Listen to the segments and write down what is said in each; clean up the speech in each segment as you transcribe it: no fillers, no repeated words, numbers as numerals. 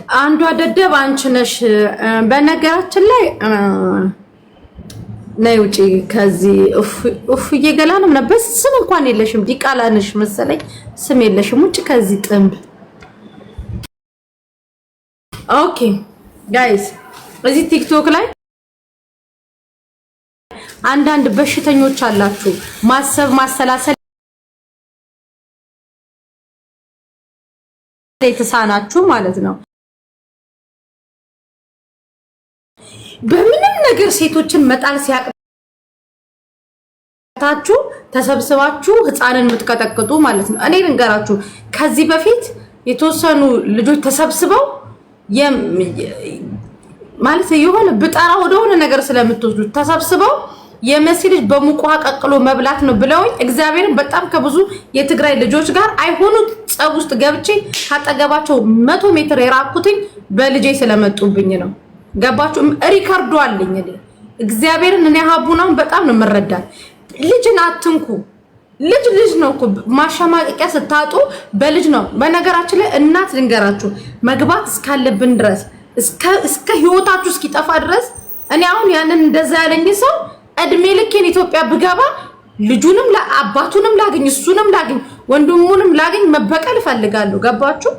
አንዷ ደደብ አንቺ ነሽ። በነገራችን ላይ ነይ ውጪ ከዚህ ኡፍ እየገላንም ነበር። ስም እንኳን የለሽም፣ ዲቃላ ነሽ መሰለኝ። ስም የለሽም። ውጪ ከዚህ ጥንብ። ኦኬ ጋይስ፣ እዚህ ቲክቶክ ላይ አንዳንድ በሽተኞች አላችሁ፣ ማሰብ ማሰላሰል የተሳናችሁ ማለት ነው። በምንም ነገር ሴቶችን መጣል ሲያቅታችሁ ተሰብስባችሁ ህፃንን የምትቀጠቅጡ ማለት ነው። እኔ ልንገራችሁ፣ ከዚህ በፊት የተወሰኑ ልጆች ተሰብስበው ማለት የሆነ ብጠራ ወደሆነ ነገር ስለምትወስዱ ተሰብስበው የመሲ ልጅ በሙቋ ቀቅሎ መብላት ነው ብለውኝ እግዚአብሔርን በጣም ከብዙ የትግራይ ልጆች ጋር አይሆኑ ጸብ ውስጥ ገብቼ ካጠገባቸው 100 ሜትር የራኩትኝ በልጄ ስለመጡብኝ ነው። ገባችሁ? ሪካርዶ አለኝ እኔ እግዚአብሔርን። እኔ ሀቡናን በጣም ነው የምረዳት። ልጅን አትንኩ። ልጅ ነው እኮ ማሻማቂያ ስታጡ በልጅ ነው። በነገራችን ላይ እናት ልንገራችሁ፣ መግባት እስካለብን ድረስ እስከ ህይወታችሁ እስኪጠፋ ድረስ እኔ አሁን ያንን እንደዛ ያለኝ ሰው እድሜ ልኬን ኢትዮጵያ ብገባ ልጁንም አባቱንም ላግኝ እሱንም ላግኝ ወንድሙንም ላግኝ መበቀል እፈልጋለሁ። ገባችሁ?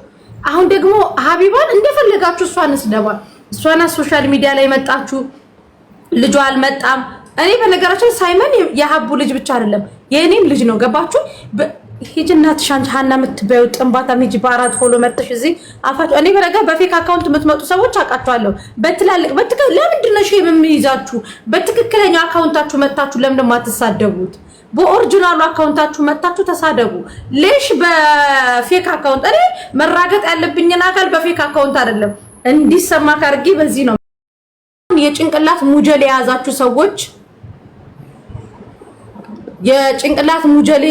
አሁን ደግሞ ሀቢባን እንደፈለጋችሁ እሷን ስደባ እሷና ሶሻል ሚዲያ ላይ መጣችሁ። ልጇ አልመጣም። እኔ በነገራችን ሳይመን የሀቡ ልጅ ብቻ አይደለም የኔም ልጅ ነው። ገባችሁ? ሂጅናት ሻንቺ ሀና የምትበዩ ጥንባታ ሂጅ በአራት ፎሎ መጥተሽ እዚህ አፋችሁ። እኔ በነገር በፌክ አካውንት የምትመጡ ሰዎች አውቃችኋለሁ። በትላልቅ ለምንድን ነው ሼም የሚይዛችሁ? በትክክለኛ አካውንታችሁ መጣችሁ ለምን ማትሳደቡት? በኦሪጂናሉ አካውንታችሁ መጣችሁ ተሳደቡ። ለሽ በፌክ አካውንት እኔ መራገጥ ያለብኝን አካል በፌክ አካውንት አይደለም እንዲሰማ ካርጊ በዚህ ነው። የጭንቅላት ሙጀሌ የያዛችሁ ሰዎች የጭንቅላት ሙጀሌ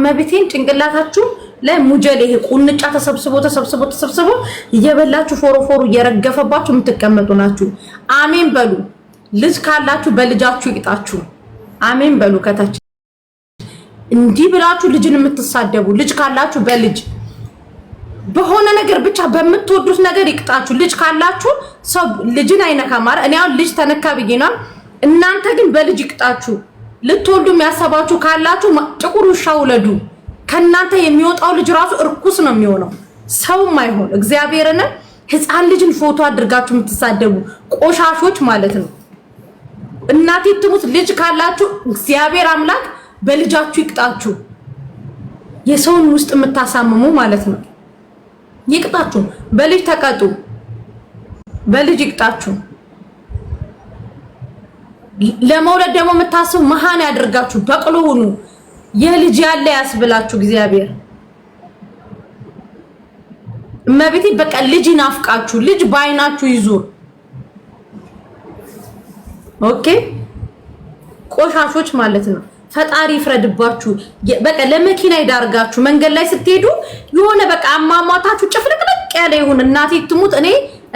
መቤቴን ጭንቅላታችሁ ላይ ሙጀሌ ይሄ ቁንጫ ተሰብስቦ እየበላችሁ ፎሮፎሩ እየረገፈባችሁ የምትቀመጡ ናችሁ። አሜን በሉ። ልጅ ካላችሁ በልጃችሁ ይቅጣችሁ። አሜን በሉ። ከታች እንዲህ ብላችሁ ልጅን የምትሳደቡ ልጅ ካላችሁ በልጅ በሆነ ነገር ብቻ በምትወዱት ነገር ይቅጣችሁ። ልጅ ካላችሁ ሰው ልጅን አይነካም ማለት እኔ አሁን ልጅ ተነካ ብዬ ነው። እናንተ ግን በልጅ ይቅጣችሁ። ልትወልዱ የሚያሰባችሁ ካላችሁ ጥቁር ውሻ ውለዱ። ከናንተ የሚወጣው ልጅ ራሱ እርኩስ ነው የሚሆነው፣ ሰውም አይሆን። እግዚአብሔርን ህፃን ልጅን ፎቶ አድርጋችሁ የምትሳደቡ ቆሻሾች ማለት ነው። እናቴ ትሙት ልጅ ካላችሁ እግዚአብሔር አምላክ በልጃችሁ ይቅጣችሁ። የሰውን ውስጥ የምታሳምሙ ማለት ነው ይቅጣችሁ። በልጅ ተቀጡ፣ በልጅ ይቅጣችሁ። ለመውለድ ደግሞ የምታስቡ መሃን ያደርጋችሁ። በቅሎ ሁኑ። የልጅ ያለ ያስብላችሁ እግዚአብሔር። እመቤቴ በቃ ልጅ ይናፍቃችሁ። ልጅ ባይናችሁ ይዙር። ኦኬ ቆሻሾች ማለት ነው። ፈጣሪ ይፍረድባችሁ። በቃ ለመኪና ይዳርጋችሁ። መንገድ ላይ ስትሄዱ የሆነ በቃ አማማታችሁ ጭፍልቅልቅ ያለ ይሁን። እናቴ ትሙት። እኔ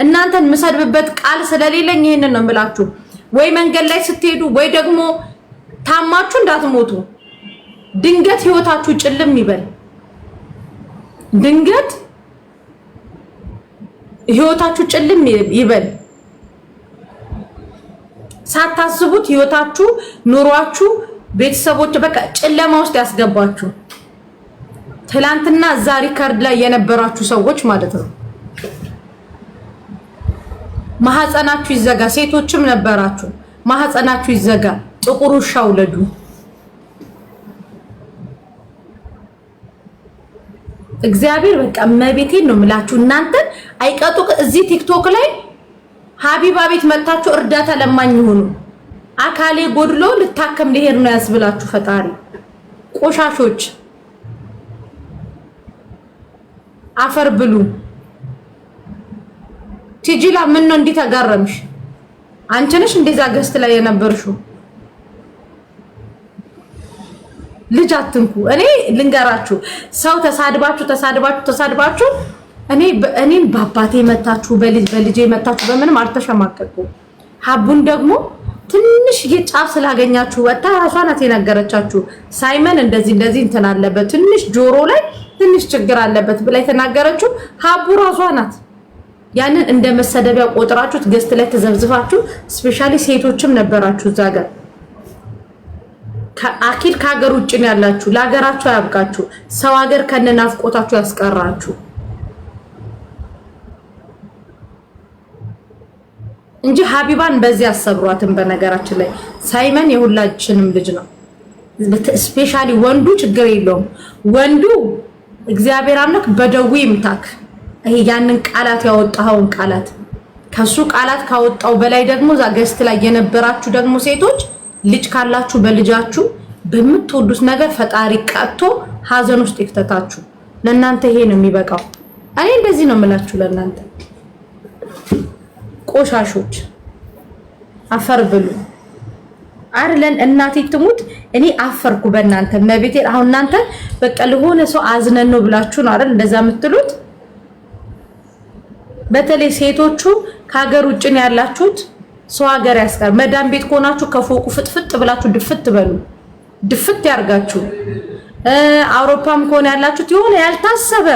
እናንተን ምሰድብበት ቃል ስለሌለኝ ይሄንን ነው የምላችሁ። ወይ መንገድ ላይ ስትሄዱ ወይ ደግሞ ታማችሁ እንዳትሞቱ። ድንገት ህይወታችሁ ጭልም ይበል። ድንገት ህይወታችሁ ጭልም ይበል። ሳታስቡት ህይወታችሁ ኑሯችሁ ቤተሰቦች በቃ ጨለማ ውስጥ ያስገባችሁ። ትላንትና እዛ ሪካርድ ላይ የነበራችሁ ሰዎች ማለት ነው። ማህፀናችሁ ይዘጋ። ሴቶችም ነበራችሁ። ማህፀናችሁ ይዘጋ። ጥቁር ውሻ ውለዱ። እግዚአብሔር በቃ መቤቴን ነው የምላችሁ። እናንተ አይቀጡ እዚህ ቲክቶክ ላይ ሀቢባ ቤት መጣችሁ እርዳታ ለማኝ ሆኑ። አካሌ ጎድሎ ልታከም ሊሄድ ነው ያስብላችሁ ፈጣሪ። ቆሻሾች አፈር ብሉ። ቲጂላ ምን ነው እንዴ ተጋረምሽ? አንቺ ነሽ እንደዛ ገስት ላይ የነበርሽው። ልጅ አትንኩ። እኔ ልንገራችሁ፣ ሰው ተሳድባችሁ እኔን በአባቴ መታችሁ በልጄ መታችሁ በምንም አልተሸማቀቁ። ሀቡን ደግሞ ትንሽ የጫፍ ስላገኛችሁ ወጣ ራሷ ናት የነገረቻችሁ። ሳይመን እንደዚህ እንትን አለበት ትንሽ ጆሮ ላይ ትንሽ ችግር አለበት ብላ የተናገረችው ሀቡ ራሷ ናት። ያንን እንደ መሰደቢያ ቆጥራችሁት ገስት ላይ ተዘብዝፋችሁ ስፔሻሊ ሴቶችም ነበራችሁ እዛ ጋር አኪል ከሀገር ውጭ ነው ያላችሁ። ለሀገራችሁ ያብቃችሁ። ሰው ሀገር ከነናፍቆታችሁ ያስቀራችሁ እንጂ ሀቢባን በዚህ አሰብሯትም። በነገራችን ላይ ሳይመን የሁላችንም ልጅ ነው። ስፔሻሊ ወንዱ ችግር የለውም። ወንዱ እግዚአብሔር አምላክ በደዌ ይምታክ። ይሄ ያንን ቃላት ያወጣውን ቃላት ከሱ ቃላት ካወጣው በላይ ደግሞ እዛ ገስት ላይ የነበራችሁ ደግሞ ሴቶች ልጅ ካላችሁ በልጃችሁ በምትወዱት ነገር ፈጣሪ ቀጥቶ ሀዘን ውስጥ ይክተታችሁ። ለእናንተ ይሄ ነው የሚበቃው። እኔ እንደዚህ ነው የምላችሁ ለእናንተ ቆሻሾች አፈር ብሉ አይደለን? እናቴ ትሙት እኔ አፈርኩ በእናንተ መቤቴ። አሁን እናንተ በቃ ለሆነ ሰው አዝነን ነው ብላችሁ ነው አይደል እንደዛ የምትሉት? በተለይ ሴቶቹ ከሀገር ውጭ ነው ያላችሁት። ሰው ሀገር ያስቀር። መዳም ቤት ከሆናችሁ ከፎቁ ፍጥፍጥ ብላችሁ ድፍት በሉ፣ ድፍት ያርጋችሁ። አውሮፓም ከሆነ ያላችሁት የሆነ ያልታሰበ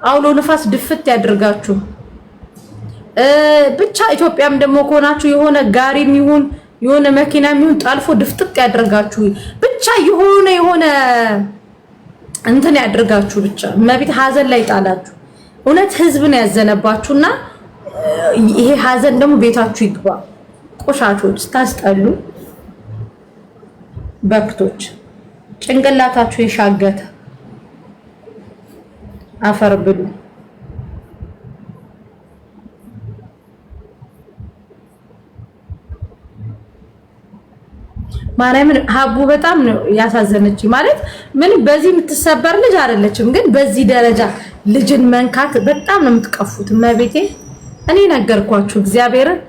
አውሎ ንፋስ ድፍት ያድርጋችሁ። ብቻ ኢትዮጵያም ደግሞ ከሆናችሁ የሆነ ጋሪም ይሁን የሆነ መኪናም ይሁን ጣልፎ ድፍጥጥ ያድርጋችሁ። ብቻ የሆነ እንትን ያድርጋችሁ። ብቻ መቤት ሀዘን ላይ ጣላችሁ። እውነት ህዝብን ያዘነባችሁና ይሄ ሀዘን ደግሞ ቤታችሁ ይግባ። ቆሻሾች ስታስጠሉ በክቶች ጭንቅላታችሁ የሻገተ አፈር ብሉ። ማርያምን ሀቡ በጣም ነው ያሳዘነች። ማለት ምን በዚህ የምትሰበር ልጅ አይደለችም፣ ግን በዚህ ደረጃ ልጅን መንካት በጣም ነው የምትቀፉት። መቤቴ እኔ ነገርኳችሁ እግዚአብሔርን።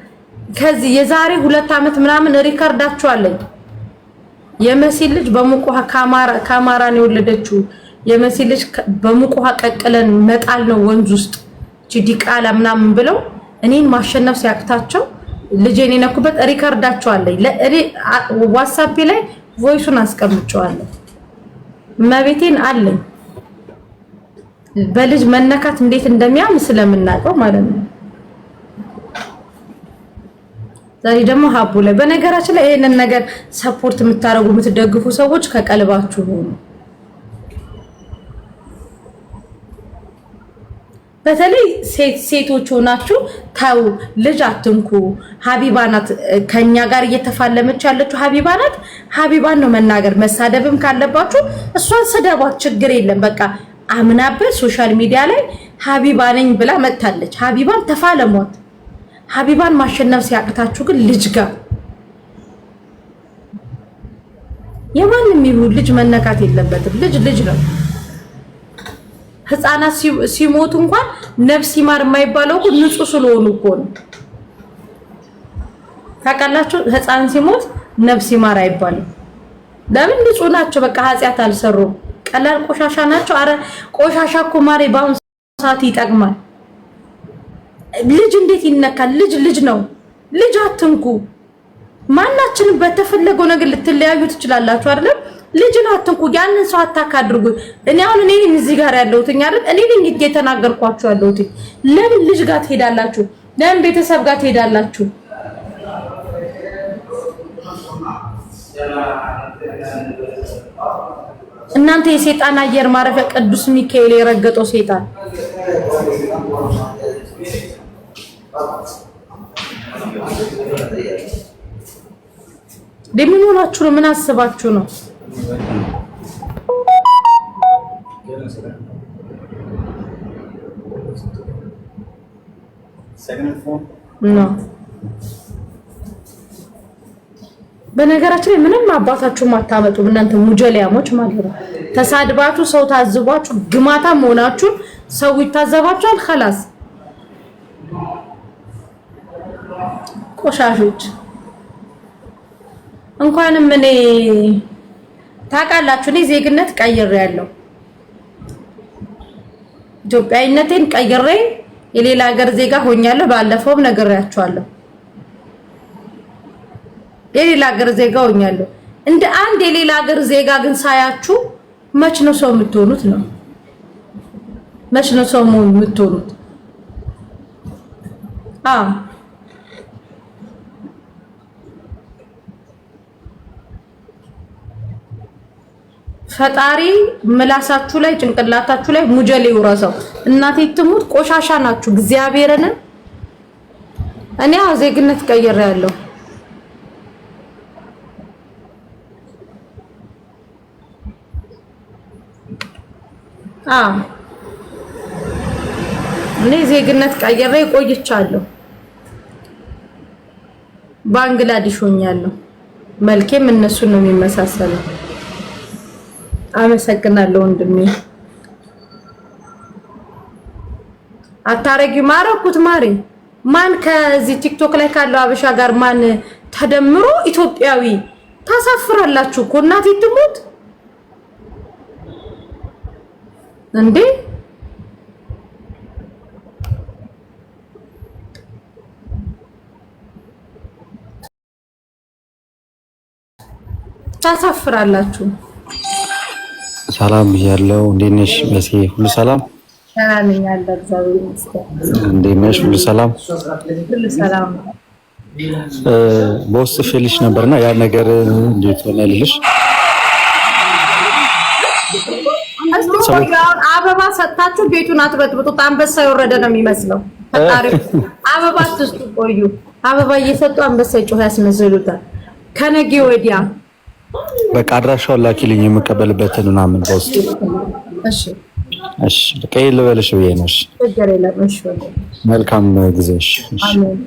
ከዚህ የዛሬ 2 ዓመት ምናምን ሪከርዳችሁ አለኝ። የመሲል ልጅ በሙቅ ውሃ ካማራን የወለደችው የመሲል ልጅ በሙቅ ውሃ ቀቅለን መጣል ነው ወንዝ ውስጥ ዲቃላ ምናምን ብለው እኔን ማሸነፍ ሲያቅታቸው ልጄን የነኩበት ሪከርዳቸው አለኝ። ለእኔ ዋትስአፕ ላይ ቮይሱን አስቀምጨዋለሁ። መቤቴን አለኝ። በልጅ መነካት እንዴት እንደሚያም ስለምናውቀው ማለት ነው። ዛሬ ደግሞ ሀቡ ላይ በነገራችን ላይ ይሄንን ነገር ሰፖርት የምታረጉ የምትደግፉ ሰዎች ከቀልባችሁ ሆኑ። በተለይ ሴቶች ሆናችሁ ታው ልጅ አትንኩ። ሀቢባ ናት ከኛ ጋር እየተፋለመች ያለችው ሀቢባ ናት። ሀቢባን ነው መናገር። መሳደብም ካለባችሁ እሷን ስደቧት፣ ችግር የለም። በቃ አምናበት ሶሻል ሚዲያ ላይ ሀቢባ ነኝ ብላ መጥታለች። ሀቢባን ተፋለሟት። ሀቢባን ማሸነፍ ሲያቅታችሁ ግን ልጅ ጋር የማንም ይሁን ልጅ መነካት የለበትም። ልጅ ነው። ህፃናት ሲሞቱ እንኳን ነፍስ ይማር የማይባለው እኮ ንጹህ ስለሆኑ እኮ ነው። ታውቃላችሁ? ህፃን ሲሞት ነፍስ ይማር አይባልም። ለምን? ንጹህ ናቸው። በቃ ኃጢአት አልሰሩም። ቀላል ቆሻሻ ናቸው። አረ ቆሻሻ እኮ ማሬ በአሁን ሰዓት ይጠቅማል። ልጅ እንዴት ይነካል? ልጅ ነው። ልጅ አትንኩ። ማናችንም በተፈለገው ነገር ልትለያዩ ትችላላችሁ አይደለም? ልጅን አትንኩ። ያንን ሰው አታክ አድርጉ። እኔ ነኝ እዚህ ጋር ያለሁት አይደል? እኔ ነኝ እየተናገርኳችሁ ያለሁት። ለምን ልጅ ጋር ትሄዳላችሁ? ለምን ቤተሰብ ጋር ትሄዳላችሁ? እናንተ የሰይጣን አየር ማረፊያ ቅዱስ ሚካኤል የረገጠው ሰይጣን ለምን ሆናችሁ ነው? ምን አስባችሁ ነው? ነው በነገራችን ላይ ምንም አባታችሁ ማታመጡ እናንተ ሙጀሊያሞች ማለት ነው። ተሳድባችሁ ሰው ታዝባችሁ ግማታ መሆናችሁ ሰው ይታዘባችኋል። خلاص ቆሻሾች እንኳንም እኔ ታውቃላችሁ እኔ ዜግነት ቀይሬያለሁ። ኢትዮጵያዊነቴን ቀይሬ የሌላ ሀገር ዜጋ ሆኛለሁ። ባለፈውም ነግሬያችኋለሁ። የሌላ ሀገር ዜጋ ሆኛለሁ። እንደ አንድ የሌላ ሀገር ዜጋ ግን ሳያችሁ መች ነው ሰው የምትሆኑት ነው? መች ነው ሰው የምትሆኑት? ፈጣሪ ምላሳችሁ ላይ ጭንቅላታችሁ ላይ ሙጀሌ ይውረሰው። እናቴ ትሙት ቆሻሻ ናችሁ። እግዚአብሔርን እኔ ዜግነት ቀይሬያለሁ። እኔ ዜግነት ቀይሬ ቆይቻለሁ። ባንግላዴሽ ሆኛለሁ። መልኬም እነሱን ነው የሚመሳሰለው። አመሰግናለሁ ወንድሜ። አታረጊው ማረኩት ማሪ ማን ከዚህ ቲክቶክ ላይ ካለው አበሻ ጋር ማን ተደምሮ ኢትዮጵያዊ ታሳፍራላችሁ እኮ እናቴ ትሙት እንዴ! ታሳፍራላችሁ። ሰላም ያለው እንዴት ነሽ መሲ? ሁሉ ሰላም? ሰላም ያለ እግዚአብሔር ይመስገን። እንዴት ነሽ? ሁሉ ሰላም? ሁሉ ሰላም። በውስጥ ፈልሽ ነበርና ያ ነገር እንዴት ሆነልሽ? አበባ ሰጣችሁ ቤቱን አትበጥብጡት። አንበሳ የወረደ ነው የሚመስለው። አበባ አትስጡ። ቆዩ አበባ እየሰጡ አንበሳ ጮህ ያስመስሉታል። ከነገ ወዲያ በቃ አድራሻውን ላኪልኝ የምቀበልበትን ምናምን በውስጥ። እሺ እሺ ልቀይል ልበልሽ ብዬሽ ነው። ችግር የለም። እሺ መልካም ጊዜ። እሺ አሜን።